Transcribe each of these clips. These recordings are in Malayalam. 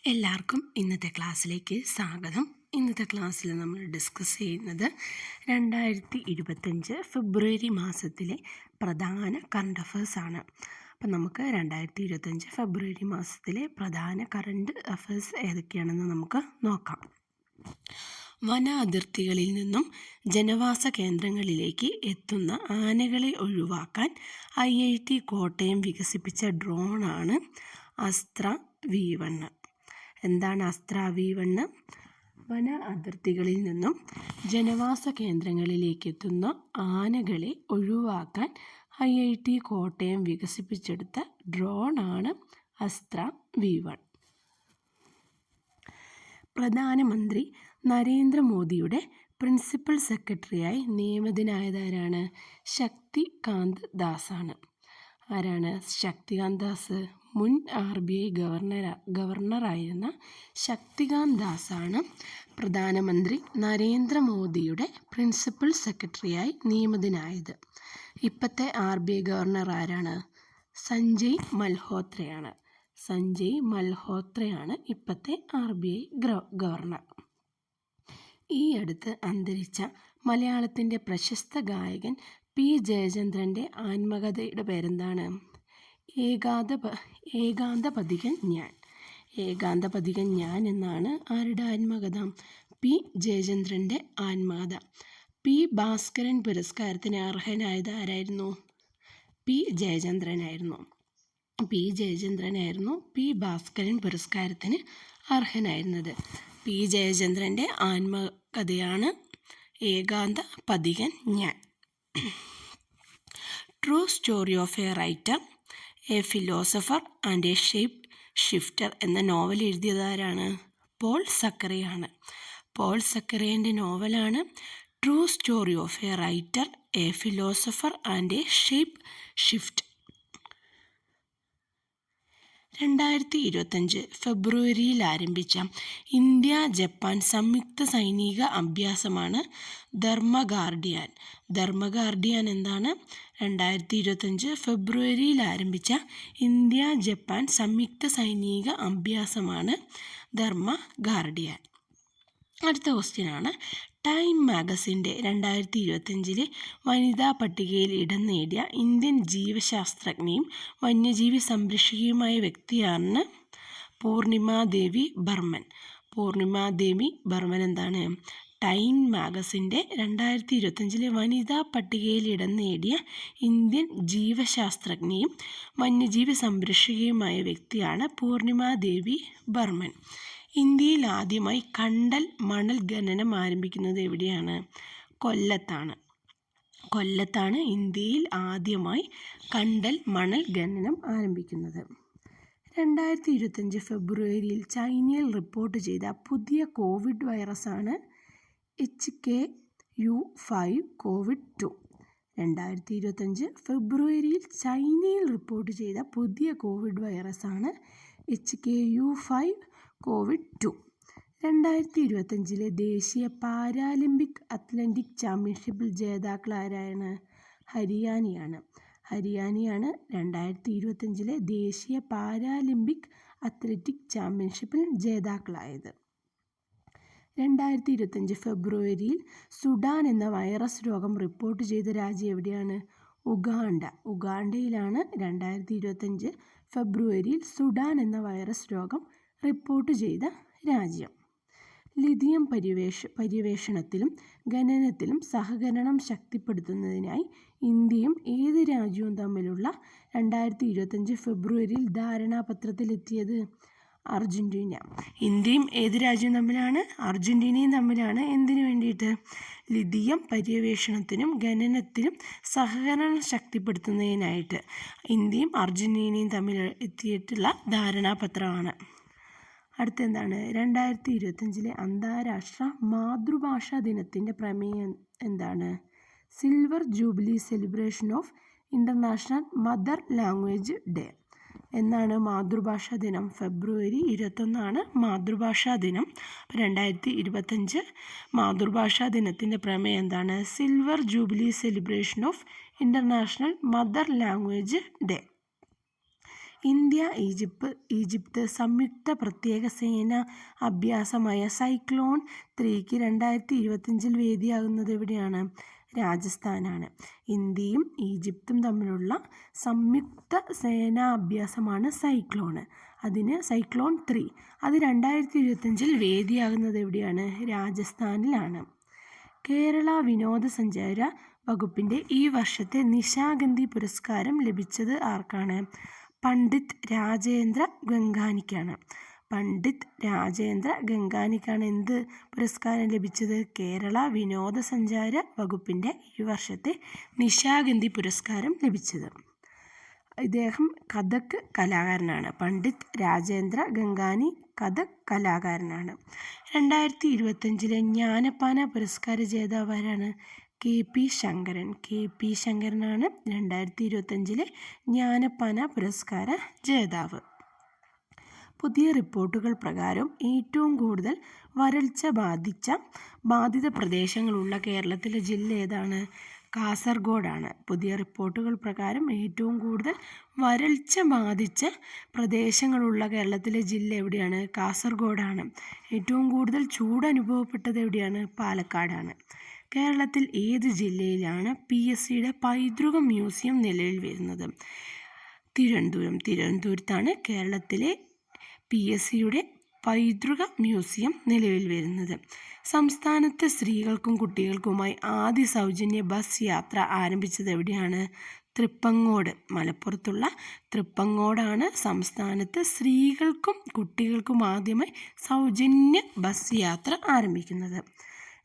എല്ലാവർക്കും ഇന്നത്തെ ക്ലാസ്സിലേക്ക് സ്വാഗതം. ഇന്നത്തെ ക്ലാസ്സിൽ നമ്മൾ ഡിസ്കസ് ചെയ്യുന്നത് 2025 ഫെബ്രുവരി മാസത്തിലെ പ്രധാന കറണ്ട് അഫേഴ്സാണ്. അപ്പം നമുക്ക് 2025 ഫെബ്രുവരി മാസത്തിലെ പ്രധാന കറണ്ട് അഫേഴ്സ് ഏതൊക്കെയാണെന്ന് നമുക്ക് നോക്കാം. വന അതിർത്തികളിൽ നിന്നും ജനവാസ കേന്ദ്രങ്ങളിലേക്ക് എത്തുന്ന ആനകളെ ഒഴിവാക്കാൻ IIT കോട്ടയം വികസിപ്പിച്ച ഡ്രോണാണ് അസ്ത്ര V1. എന്താണ് അസ്ത്ര V1? വന അതിർത്തികളിൽ നിന്നും ജനവാസ കേന്ദ്രങ്ങളിലേക്ക് എത്തുന്ന ആനകളെ ഒഴിവാക്കാൻ IIT കോട്ടയം വികസിപ്പിച്ചെടുത്ത ഡ്രോണാണ് അസ്ത്ര V1. പ്രധാനമന്ത്രി നരേന്ദ്രമോദിയുടെ പ്രിൻസിപ്പൽ സെക്രട്ടറിയായി നിയമിതനായതാരാണ്? ശക്തികാന്ത് ദാസാണ്. ആരാണ് ശക്തികാന്ത് ദാസ്? മുൻ RBI ഗവർണറായിരുന്ന ശക്തികാന്ത് ദാസാണ് പ്രധാനമന്ത്രി നരേന്ദ്രമോദിയുടെ പ്രിൻസിപ്പൽ സെക്രട്ടറിയായി നിയമിതനായത്. ഇപ്പോഴത്തെ RBI ഗവർണർ ആരാണ്? സഞ്ജയ് മൽഹോത്രയാണ്. സഞ്ജയ് മൽഹോത്രയാണ് ഇപ്പോഴത്തെ RBI ഗവർണർ. ഈ അടുത്ത് അന്തരിച്ച മലയാളത്തിൻ്റെ പ്രശസ്ത ഗായകൻ P. ജയചന്ദ്രൻ്റെ ആത്മകഥയുടെ പേരെന്താണ്? ഏകാന്തപഥികൻ ഞാൻ. ഏകാന്തപഥികൻ ഞാൻ എന്നാണ് ആരുടെ ആത്മകഥ? P. ജയചന്ദ്രൻ്റെ ആത്മകഥ. P. ഭാസ്കരൻ പുരസ്കാരത്തിന് അർഹനായത് ആരായിരുന്നു? P. ജയചന്ദ്രനായിരുന്നു. P. ഭാസ്കരൻ പുരസ്കാരത്തിന് അർഹനായിരുന്നത്. P. ജയചന്ദ്രൻ്റെ ആത്മകഥയാണ് ഏകാന്തപഥികൻ ഞാൻ. True story of a writer, a philosopher and a shape shifter എന്ന നോവൽ എഴുതിയതാരാണ്? പോൾ സക്കറിയാണ്. പോൾ സക്കറിയൻ്റെ നോവലാണ് true story of a writer, a philosopher and a shape shift. 2025 ഫെബ്രുവരിയിൽ ആരംഭിച്ച ഇന്ത്യ ജപ്പാൻ സംയുക്ത സൈനിക അഭ്യാസമാണ് ധർമ്മഗാർഡിയാൻ. ധർമ്മഗാർഡിയാൻ എന്താണ്? 2025 ഫെബ്രുവരിയിൽ ആരംഭിച്ച ഇന്ത്യ ജപ്പാൻ സംയുക്ത സൈനിക അഭ്യാസമാണ് ധർമ്മഗാർഡിയാൻ. അടുത്ത ക്വസ്റ്റ്യനാണ്, ടൈം മാഗസിൻ്റെ 2025 വനിതാ പട്ടികയിൽ ഇടം നേടിയ ഇന്ത്യൻ ജീവശാസ്ത്രജ്ഞയും വന്യജീവി സംരക്ഷകയുമായ വ്യക്തിയാണ് പൂർണിമ ദേവി ബർമൻ. പൂർണിമ ദേവി ബർമൻ എന്താണ്? ടൈം മാഗസിൻ്റെ 2025 വനിതാ പട്ടികയിൽ ഇടം നേടിയ ഇന്ത്യൻ ജീവശാസ്ത്രജ്ഞയും വന്യജീവി സംരക്ഷകയുമായ വ്യക്തിയാണ് പൂർണിമ ദേവി ബർമൻ. ഇന്ത്യയിൽ ആദ്യമായി കണ്ടൽ മണൽ ഖനനം ആരംഭിക്കുന്നത് എവിടെയാണ്? കൊല്ലത്താണ്. കൊല്ലത്താണ് ഇന്ത്യയിൽ ആദ്യമായി കണ്ടൽ മണൽ ഖനനം ആരംഭിക്കുന്നത്. 2025 ഫെബ്രുവരിയിൽ ചൈനയിൽ റിപ്പോർട്ട് ചെയ്ത പുതിയ കോവിഡ് വൈറസാണ് HKU5 COVID-2. 2025 ഫെബ്രുവരിയിൽ ചൈനയിൽ റിപ്പോർട്ട് ചെയ്ത പുതിയ കോവിഡ് വൈറസാണ് HKU5 COVID-2. 2025 ദേശീയ പാരാലിമ്പിക് അത്ലറ്റിക് ചാമ്പ്യൻഷിപ്പിൽ ജേതാക്കൾ ആരാണ്? ഹരിയാനയാണ്. ഹരിയാനയാണ് 2025 ദേശീയ പാരാലിമ്പിക് അത്ലറ്റിക് ചാമ്പ്യൻഷിപ്പിൽ ജേതാക്കളായത്. 2025 ഫെബ്രുവരിയിൽ സുഡാൻ എന്ന വൈറസ് രോഗം റിപ്പോർട്ട് ചെയ്ത രാജ്യം എവിടെയാണ്? ഉഗാണ്ട. ഉഗാണ്ടയിലാണ് 2025 ഫെബ്രുവരിയിൽ സുഡാൻ എന്ന വൈറസ് രോഗം റിപ്പോർട്ട് ചെയ്ത രാജ്യം. ലിഥിയം പര്യവേഷണത്തിലും ഖനനത്തിലും സഹകരണം ശക്തിപ്പെടുത്തുന്നതിനായി ഇന്ത്യയും ഏത് രാജ്യവും തമ്മിലുള്ള 2025 ഫെബ്രുവരിയിൽ ധാരണാപത്രത്തിലെത്തിയത്? അർജൻറ്റീന. ഇന്ത്യയും ഏത് രാജ്യവും തമ്മിലാണ്? അർജൻറ്റീനയും തമ്മിലാണ്. എന്തിനു വേണ്ടിയിട്ട്? ലിഥിയം പര്യവേഷണത്തിനും ഖനനത്തിലും സഹകരണം ശക്തിപ്പെടുത്തുന്നതിനായിട്ട് ഇന്ത്യയും അർജൻറ്റീനയും തമ്മിൽ എത്തിയിട്ടുള്ള ധാരണാപത്രമാണ്. അടുത്തെന്താണ്? 2025 അന്താരാഷ്ട്ര മാതൃഭാഷാ ദിനത്തിൻ്റെ പ്രമേയം എന്താണ്? Silver jubilee celebration of international mother language day. എന്നാണ് മാതൃഭാഷാ ദിനം? ഫെബ്രുവരി 21 മാതൃഭാഷാ ദിനം. 2025 മാതൃഭാഷാ ദിനത്തിൻ്റെ പ്രമേയം എന്താണ്? Silver jubilee celebration of international mother language day. India Egypt സംയുക്ത പ്രത്യേക സേനാ അഭ്യാസമായ സൈക്ലോൺ 3ക്ക് 2025 വേദിയാകുന്നത് എവിടെയാണ്? രാജസ്ഥാനാണ്. ഇന്ത്യയും ഈജിപ്തും തമ്മിലുള്ള സംയുക്ത സേനാ അഭ്യാസമാണ് സൈക്ലോൺ 3. അത് 2025 വേദിയാകുന്നത് എവിടെയാണ്? രാജസ്ഥാനിലാണ്. കേരള വിനോദസഞ്ചാര വകുപ്പിൻ്റെ ഈ വർഷത്തെ നിശാഗന്ധി പുരസ്കാരം ലഭിച്ചത് ആർക്കാണ്? പണ്ഡിറ്റ് രാജേന്ദ്ര ഗംഗാനിക്കാണ്. എന്ത് പുരസ്കാരം ലഭിച്ചത്? കേരള വിനോദസഞ്ചാര വകുപ്പിൻ്റെ ഈ വർഷത്തെ നിശാഗന്ധി പുരസ്കാരം ലഭിച്ചത്. ഇദ്ദേഹം കഥക് കലാകാരനാണ്. പണ്ഡിറ്റ് രാജേന്ദ്ര ഗംഗാനി കഥക് കലാകാരനാണ്. 2025 ജ്ഞാനപ്പാന പുരസ്കാര ജേതാവ് ആരാണ്? KP ശങ്കരനാണ് 2025 ജ്ഞാനപ്പാന പുരസ്കാര ജേതാവ്. പുതിയ റിപ്പോർട്ടുകൾ പ്രകാരം ഏറ്റവും കൂടുതൽ വരൾച്ച ബാധിത പ്രദേശങ്ങളുള്ള കേരളത്തിലെ ജില്ല ഏതാണ്? കാസർഗോഡാണ്. പുതിയ റിപ്പോർട്ടുകൾ പ്രകാരം ഏറ്റവും കൂടുതൽ വരൾച്ച ബാധിച്ച പ്രദേശങ്ങളുള്ള കേരളത്തിലെ ജില്ല എവിടെയാണ്? കാസർഗോഡാണ്. ഏറ്റവും കൂടുതൽ ചൂട് അനുഭവപ്പെട്ടത് എവിടെയാണ്? പാലക്കാടാണ്. കേരളത്തിൽ ഏത് ജില്ലയിലാണ് PSCയുടെ പൈതൃക മ്യൂസിയം നിലവിൽ വരുന്നത്? തിരുവനന്തപുരത്താണ് കേരളത്തിലെ PSCയുടെ പൈതൃക മ്യൂസിയം നിലവിൽ വരുന്നത്. സംസ്ഥാനത്ത് സ്ത്രീകൾക്കും കുട്ടികൾക്കുമായി ആദ്യ സൗജന്യ ബസ് യാത്ര ആരംഭിച്ചത് എവിടെയാണ്? തൃപ്പങ്ങോട്. മലപ്പുറത്തുള്ള തൃപ്പങ്ങോടാണ് സംസ്ഥാനത്ത് സ്ത്രീകൾക്കും കുട്ടികൾക്കും ആദ്യമായി സൗജന്യ ബസ് യാത്ര ആരംഭിക്കുന്നത്.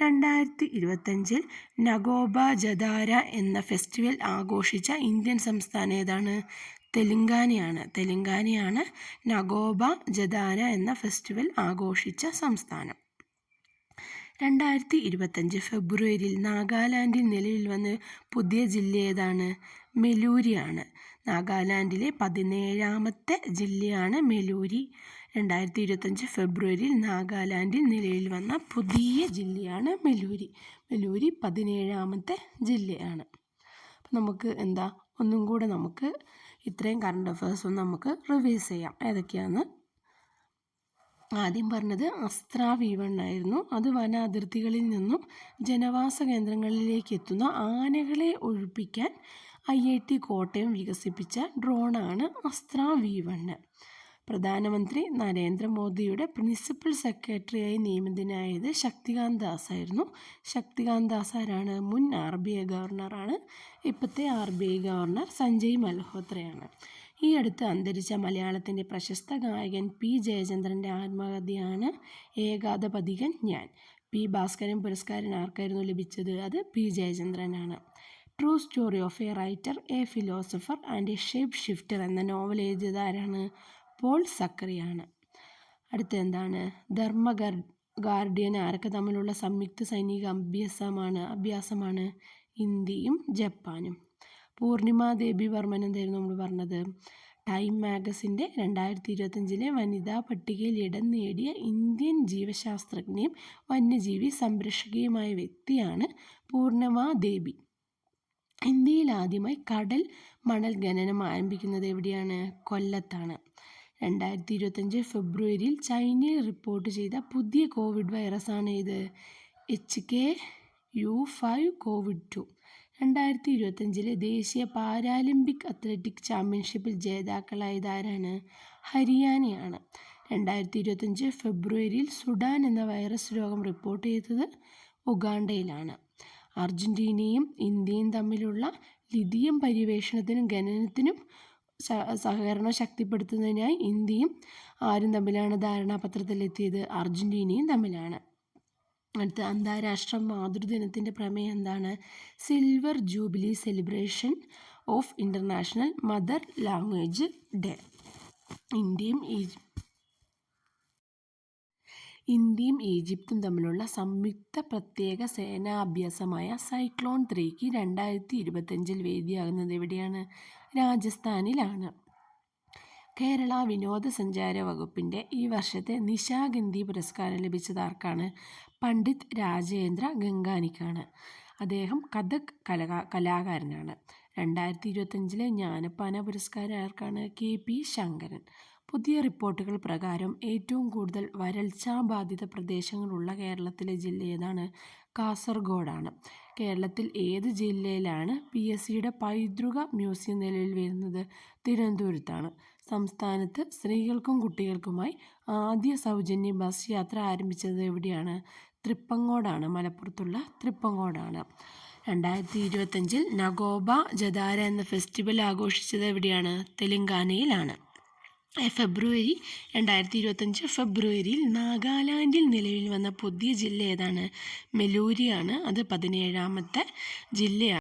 2025 നഗോബ ജദാര എന്ന ഫെസ്റ്റിവൽ ആഘോഷിച്ച ഇന്ത്യൻ സംസ്ഥാനം ഏതാണ്? തെലങ്കാനയാണ് നഗോബ ജദാര എന്ന ഫെസ്റ്റിവൽ ആഘോഷിച്ച സംസ്ഥാനം. 2025 ഫെബ്രുവരിയിൽ നാഗാലാൻഡിൽ നിലവിൽ വന്ന പുതിയ ജില്ല ഏതാണ്? മെലൂരിയാണ്. നാഗാലാൻഡിലെ 17ാമത്തെ ജില്ലയാണ് മെലൂരി. 2025 ഫെബ്രുവരിയിൽ നാഗാലാൻഡിൽ നിലവിൽ വന്ന പുതിയ ജില്ലയാണ് മെലൂരി. 17ാമത്തെ ജില്ലയാണ്. അപ്പം നമുക്ക് ഒന്നും കൂടെ നമുക്ക് ഇത്രയും കറണ്ട് അഫയേഴ്സ് ഒന്ന് നമുക്ക് റിവൈസ് ചെയ്യാം. ഏതൊക്കെയാണ്? ആദ്യം പറഞ്ഞത് അസ്ത്ര V1 ആയിരുന്നു. അത് വന അതിർത്തികളിൽ നിന്നും ജനവാസ കേന്ദ്രങ്ങളിലേക്ക് എത്തുന്ന ആനകളെ ഒഴിപ്പിക്കാൻ IIT കോട്ടയം വികസിപ്പിച്ച ഡ്രോണാണ് അസ്ത്ര V1. പ്രധാനമന്ത്രി നരേന്ദ്രമോദിയുടെ പ്രിൻസിപ്പൽ സെക്രട്ടറിയായി നിയമിതനായത് ശക്തികാന്ത് ദാസ് ആയിരുന്നു. ശക്തികാന്ത് ദാസ് ആരാണ്? മുൻ RBI ഗവർണറാണ്. ഇപ്പോഴത്തെ RBI ഗവർണർ സഞ്ജയ് മൽഹോത്രയാണ്. ഈ അടുത്ത് അന്തരിച്ച മലയാളത്തിൻ്റെ പ്രശസ്ത ഗായകൻ P ജയചന്ദ്രൻ്റെ ആത്മകഥയാണ് ഏകാധപതികൻ ഞാൻ. P ഭാസ്കരൻ പുരസ്കാരം ആർക്കായിരുന്നു ലഭിച്ചത്? അത് P ജയചന്ദ്രനാണ്. True story of a writer, a philosopher and a shape shifter എന്ന നോവൽ എഴുതിയത് ആരാണ്? പോൾ സക്കറിയാണ്. അടുത്ത എന്താണ്? ഗാർഡിയൻ ആരൊക്കെ തമ്മിലുള്ള സംയുക്ത സൈനിക അഭ്യാസമാണ്? ഇന്ത്യയും ജപ്പാനും. പൂർണിമ ദേബി വർമ്മൻ എന്തായിരുന്നു നമ്മൾ പറഞ്ഞത്? ടൈം മാഗസിൻ്റെ 2025 വനിതാ പട്ടികയിൽ ഇടം നേടിയ ഇന്ത്യൻ ജീവശാസ്ത്രജ്ഞയും വന്യജീവി സംരക്ഷകയുമായ വ്യക്തിയാണ് പൂർണിമ ദേബി. ഇന്ത്യയിൽ ആദ്യമായി കടൽ മണൽ ഖനനം ആരംഭിക്കുന്നത് എവിടെയാണ്? കൊല്ലത്താണ്. 2025 ഫെബ്രുവരിയിൽ ചൈനയിൽ റിപ്പോർട്ട് ചെയ്ത പുതിയ കോവിഡ് വൈറസാണ് ഇത്? HKU5 COVID-2. 2025 ദേശീയ പാരാലിമ്പിക് അത്ലറ്റിക് ചാമ്പ്യൻഷിപ്പിൽ ജേതാക്കളായത് ആരാണ്? ഹരിയാനയാണ്. 2025 ഫെബ്രുവരിയിൽ സുഡാൻ എന്ന വൈറസ് രോഗം റിപ്പോർട്ട് ചെയ്തത് ഉഗാണ്ടയിലാണ്. അർജന്റീനയും ഇന്ത്യയും തമ്മിലുള്ള ലിഥിയം പര്യവേഷണത്തിനും ഖനനത്തിനും സഹകരണം ശക്തിപ്പെടുത്തുന്നതിനായി ഇന്ത്യയും ആരും തമ്മിലാണ് ധാരണാപത്രത്തിലെത്തിയത്? അർജന്റീനയും തമ്മിലാണ്. അടുത്ത അന്താരാഷ്ട്ര മാതൃദിനത്തിൻ്റെ പ്രമേയം എന്താണ്? Silver jubilee celebration of international mother language day. ഇന്ത്യയും ഈജിപ്തും തമ്മിലുള്ള സംയുക്ത പ്രത്യേക സേനാ അഭ്യാസമായ സൈക്ലോൺ 3ക്ക് 2025 വേദിയാകുന്നത് എവിടെയാണ്? രാജസ്ഥാനിലാണ്. കേരള വിനോദസഞ്ചാര വകുപ്പിൻ്റെ ഈ വർഷത്തെ നിശാഗന്ധി പുരസ്കാരം ലഭിച്ചത് ആർക്കാണ്? പണ്ഡിറ്റ് രാജേന്ദ്ര ഗംഗാനിക്കാണ്. അദ്ദേഹം കഥക് കലാകാരനാണ്. 2025 ജ്ഞാനപ്പാന പുരസ്കാരം ആർക്കാണ്? KP ശങ്കരൻ. പുതിയ റിപ്പോർട്ടുകൾ പ്രകാരം ഏറ്റവും കൂടുതൽ വരൾച്ചാബാധിത പ്രദേശങ്ങളുള്ള കേരളത്തിലെ ജില്ല ഏതാണ്? കാസർഗോഡാണ്. കേരളത്തിൽ ഏത് ജില്ലയിലാണ് PSCയുടെ പൈതൃക മ്യൂസിയം നിലവിൽ വരുന്നത്? തിരുവനന്തപുരത്താണ്. സംസ്ഥാനത്ത് സ്ത്രീകൾക്കും കുട്ടികൾക്കുമായി ആദ്യ സൗജന്യ ബസ് യാത്ര ആരംഭിച്ചത് എവിടെയാണ്? തൃപ്പങ്ങോടാണ്. മലപ്പുറത്തുള്ള തൃപ്പങ്ങോടാണ്. 2025 നഗോബ ജദാര എന്ന ഫെസ്റ്റിവൽ ആഘോഷിച്ചത് എവിടെയാണ്? തെലങ്കാനയിലാണ്. 2025 ഫെബ്രുവരിയിൽ നാഗാലാൻഡിൽ നിലവിൽ വന്ന പുതിയ ജില്ല ഏതാണ്? മെലൂരിയാണ്. അത് 17ാമത്തെ ജില്ലയാണ്.